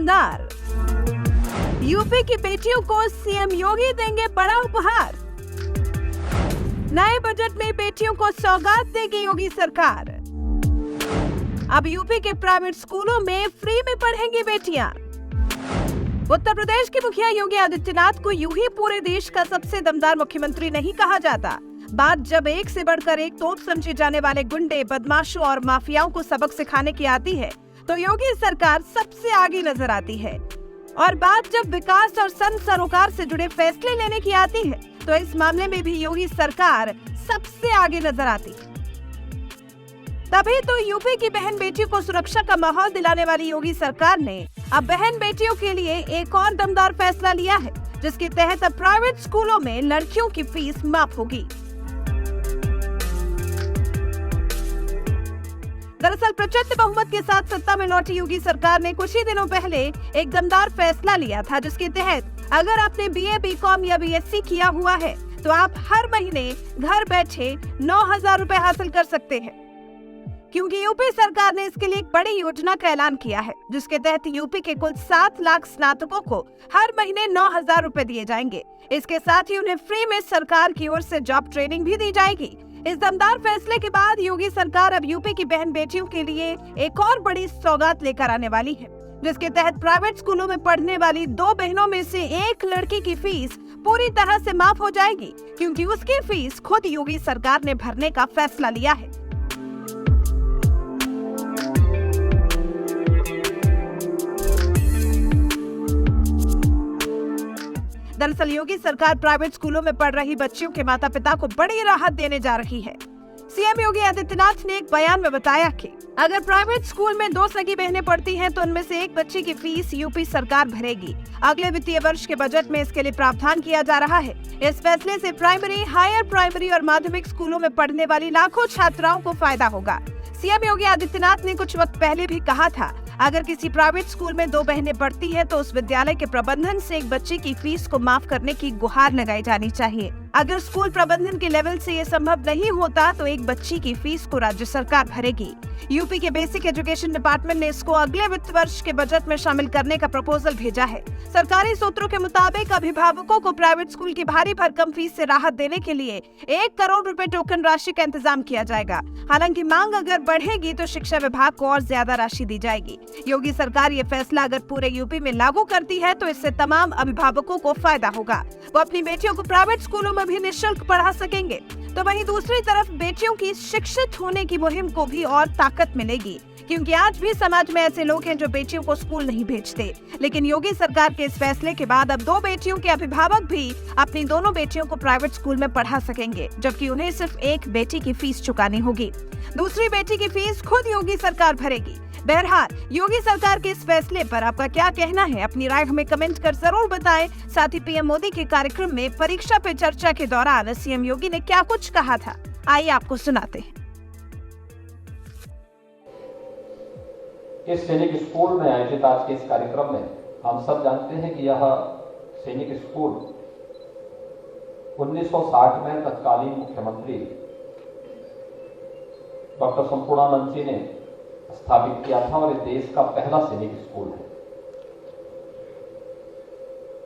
दमदार। यूपी की बेटियों को सीएम योगी देंगे बड़ा उपहार। नए बजट में बेटियों को सौगात देगी योगी सरकार। अब यूपी के प्राइवेट स्कूलों में फ्री में पढ़ेंगी बेटियां। उत्तर प्रदेश के मुखिया योगी आदित्यनाथ को यूं ही पूरे देश का सबसे दमदार मुख्यमंत्री नहीं कहा जाता। बात जब एक से बढ़कर एक तोप समझे जाने वाले गुंडे, बदमाशों और माफियाओं को सबक सिखाने की आती है तो योगी सरकार सबसे आगे नजर आती है। और बात जब विकास और संत सरोकार से जुड़े फैसले लेने की आती है तो इस मामले में भी योगी सरकार सबसे आगे नजर आती है। तभी तो यूपी की बहन बेटियों को सुरक्षा का माहौल दिलाने वाली योगी सरकार ने अब बहन बेटियों के लिए एक और दमदार फैसला लिया है, जिसके तहत अब प्राइवेट स्कूलों में लड़कियों की फीस माफ होगी। दरअसल प्रचंड बहुमत के साथ सत्ता में लौटी योगी सरकार ने कुछ ही दिनों पहले एक दमदार फैसला लिया था, जिसके तहत अगर आपने बीए, बीकॉम या बीएससी किया हुआ है तो आप हर महीने घर बैठे 9,000 रुपए हासिल कर सकते हैं। क्योंकि यूपी सरकार ने इसके लिए एक बड़ी योजना का ऐलान किया है, जिसके तहत यूपी के कुल 7 लाख स्नातकों को हर महीने 9,000 रुपए दिए जाएंगे। इसके साथ ही उन्हें फ्री में सरकार की ओर से जॉब ट्रेनिंग भी दी जाएगी। इस दमदार फैसले के बाद योगी सरकार अब यूपी की बहन बेटियों के लिए एक और बड़ी सौगात लेकर आने वाली है, जिसके तहत प्राइवेट स्कूलों में पढ़ने वाली 2 बहनों में से एक लड़की की फीस पूरी तरह से माफ हो जाएगी, क्योंकि उसकी फीस खुद योगी सरकार ने भरने का फैसला लिया है। दरअसल योगी सरकार प्राइवेट स्कूलों में पढ़ रही बच्चियों के माता पिता को बड़ी राहत देने जा रही है। सीएम योगी आदित्यनाथ ने एक बयान में बताया कि अगर प्राइवेट स्कूल में 2 सगी बहनें पढ़ती हैं तो उनमें से एक बच्ची की फीस यूपी सरकार भरेगी। अगले वित्तीय वर्ष के बजट में इसके लिए प्रावधान किया जा रहा है। इस फैसले से प्राइमरी, हायर प्राइमरी और माध्यमिक स्कूलों में पढ़ने वाली लाखों छात्राओं को फायदा होगा। सीएम योगी आदित्यनाथ ने कुछ वक्त पहले भी कहा था, अगर किसी प्राइवेट स्कूल में 2 बहनें पढ़ती हैं तो उस विद्यालय के प्रबंधन से एक बच्चे की फीस को माफ करने की गुहार लगाई जानी चाहिए। अगर स्कूल प्रबंधन के लेवल से ये संभव नहीं होता तो एक बच्ची की फीस को राज्य सरकार भरेगी। यूपी के बेसिक एजुकेशन डिपार्टमेंट ने इसको अगले वित्त वर्ष के बजट में शामिल करने का प्रपोजल भेजा है। सरकारी सूत्रों के मुताबिक अभिभावकों को प्राइवेट स्कूल की भारी भरकम फीस से राहत देने के लिए 1 करोड़ रुपए टोकन राशि का इंतजाम किया जाएगा। हालांकि मांग अगर बढ़ेगी तो शिक्षा विभाग को और ज्यादा राशि दी जाएगी। योगी सरकार ये फैसला अगर पूरे यूपी में लागू करती है तो इससे तमाम अभिभावकों को फायदा होगा। वो अपनी बेटियों को प्राइवेट स्कूलों में भी निःशुल्क पढ़ा सकेंगे। तो वहीं दूसरी तरफ बेटियों की शिक्षित होने की मुहिम को भी और ताकत मिलेगी, क्योंकि आज भी समाज में ऐसे लोग हैं जो बेटियों को स्कूल नहीं भेजते। लेकिन योगी सरकार के इस फैसले के बाद अब 2 बेटियों के अभिभावक भी अपनी दोनों बेटियों को प्राइवेट स्कूल में पढ़ा सकेंगे, जबकि उन्हें सिर्फ एक बेटी की फीस चुकानी होगी। दूसरी बेटी की फीस खुद योगी सरकार भरेगी। बहरहाल योगी सरकार के इस फैसले पर आपका क्या कहना है? अपनी राय हमें कमेंट कर जरूर बताएं। साथ ही पीएम मोदी के कार्यक्रम में परीक्षा पे चर्चा के दौरान सीएम योगी ने क्या कुछ कहा था, आइए आपको सुनाते हैं। इस सैनिक स्कूल में आयोजित आज के इस कार्यक्रम में हम सब जानते हैं कि यह सैनिक स्कूल 1960 में तत्कालीन मुख्यमंत्री डॉक्टर संपूर्णानंद जी ने स्थापित किया था और इस देश का पहला सैनिक स्कूल है।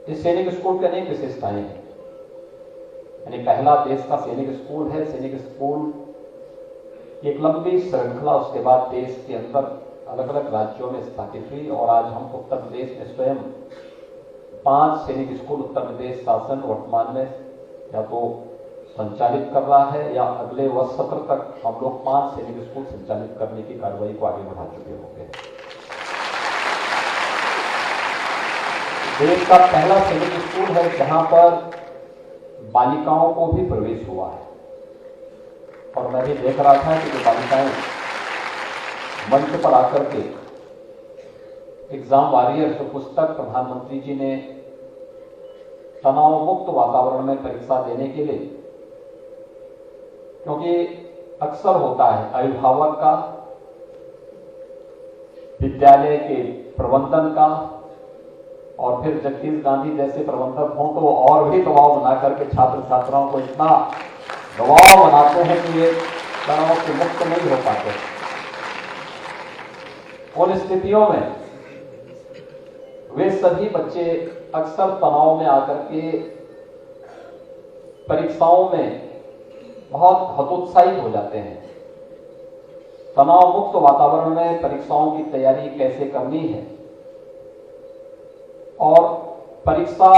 इस सैनिक स्कूल की अनेक विशेषताएं हैं। यानी पहला देश का सैनिक स्कूल है। सैनिक स्कूल एक लंबी श्रृंखला उसके बाद देश के अंदर अलग अलग राज्यों में स्थापित हुई और आज हम उत्तर प्रदेश में स्वयं 5 सैनिक स्कूल उत्तर प्रदेश शासन वर्तमान में या तो संचालित कर रहा है या अगले वर्ष सत्र तक हम लोग 5 सैनिक स्कूल संचालित करने की कार्रवाई को आगे बढ़ा चुके होंगे। देश का पहला सैनिक स्कूल है जहां पर बालिकाओं को भी प्रवेश हुआ है और मैं भी देख रहा था कि जो बालिकाएं मंच पर आकर के एग्जाम वॉरियर जो पुस्तक प्रधानमंत्री जी ने तनाव मुक्त वातावरण में परीक्षा देने के लिए, क्योंकि अक्सर होता है अभिभावक का, विद्यालय के प्रबंधन का और फिर जगदीश गांधी जैसे प्रबंधक हों तो और भी दबाव बना करके छात्र छात्राओं को इतना दबाव बनाते हैं कि ये तनाव से मुक्त नहीं हो पाते। उन स्थितियों में सभी बच्चे अक्सर तनाव में आकर के परीक्षाओं में बहुत हतोत्साहित हो जाते हैं। तनाव मुक्त वातावरण में परीक्षाओं की तैयारी कैसे करनी है और परीक्षा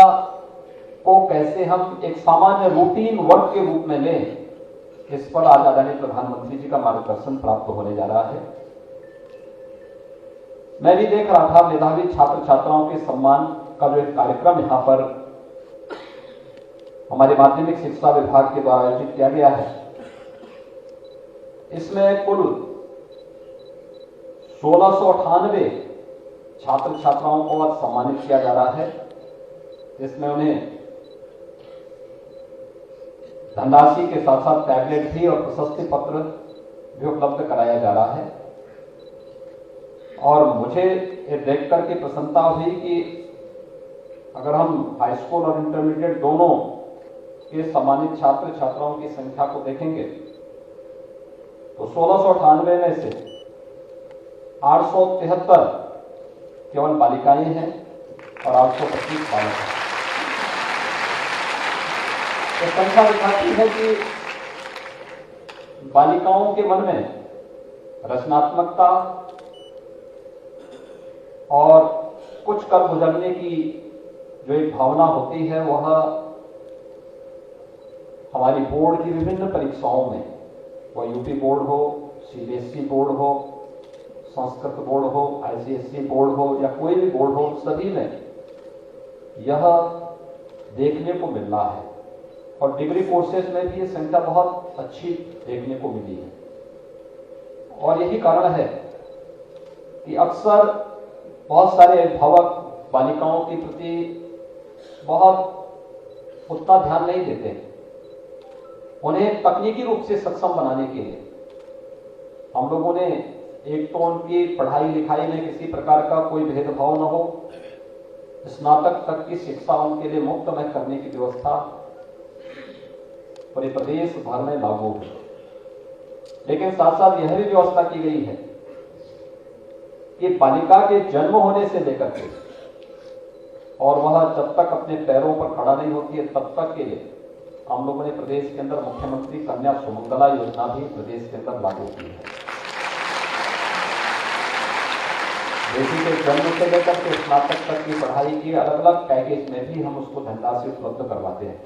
को कैसे हम एक सामान्य रूटीन वर्क के रूप में लें, इस पर आज आदरणीय प्रधानमंत्री जी का मार्गदर्शन प्राप्त होने जा रहा है। मैं भी देख रहा था मेधावी छात्र छात्राओं के सम्मान का जो एक कार्यक्रम यहां पर हमारे माध्यमिक शिक्षा विभाग के द्वारा आयोजित किया गया है। इसमें कुल 1698 छात्र छात्राओं को आज सम्मानित किया जा रहा है, जिसमें उन्हें धनराशि के साथ साथ टैबलेट भी और प्रशस्ति पत्र भी उपलब्ध कराया जा रहा है। और मुझे ये देख करके प्रसन्नता हुई कि अगर हम हाई स्कूल और इंटरमीडिएट दोनों के सम्मानित छात्र छात्राओं की संख्या को देखेंगे तो 1698 में से 873 केवल बालिकाएं हैं और 825 बालक हैं। तो संख्या दिखाती है कि बालिकाओं के मन में रचनात्मकता और कुछ कर गुजरने की जो एक भावना होती है, वह हमारी बोर्ड की विभिन्न परीक्षाओं में, वह यूपी बोर्ड हो, सीबीएसई बोर्ड हो, संस्कृत बोर्ड हो, आईसीएसई बोर्ड हो या कोई भी बोर्ड हो, सभी में यह देखने को मिल रहा है। और डिग्री कोर्सेज में भी ये संख्या बहुत अच्छी देखने को मिली है। और यही कारण है कि अक्सर बहुत सारे अभिभावक बालिकाओं के प्रति बहुत उतना ध्यान नहीं देते। उन्हें तकनीकी रूप से सक्षम बनाने के लिए हम लोगों ने एक तो उनकी पढ़ाई लिखाई में किसी प्रकार का कोई भेदभाव न हो, स्नातक तक की शिक्षा उनके लिए मुफ्त में करने की व्यवस्था पूरे प्रदेश भर में लागू है। लेकिन साथ साथ यह भी व्यवस्था की गई है कि बालिका के जन्म होने से लेकर के और वह जब तक अपने पैरों पर खड़ा नहीं होती है तब तक के लिए हम लोगों ने प्रदेश के अंदर मुख्यमंत्री कन्या सुमंगला योजना भी प्रदेश के अंदर लागू की है। बेटी के जन्म से लेकर के स्नातक तक की पढ़ाई की अलग अलग पैकेज में भी हम उसको धनराशि उपलब्ध करवाते हैं।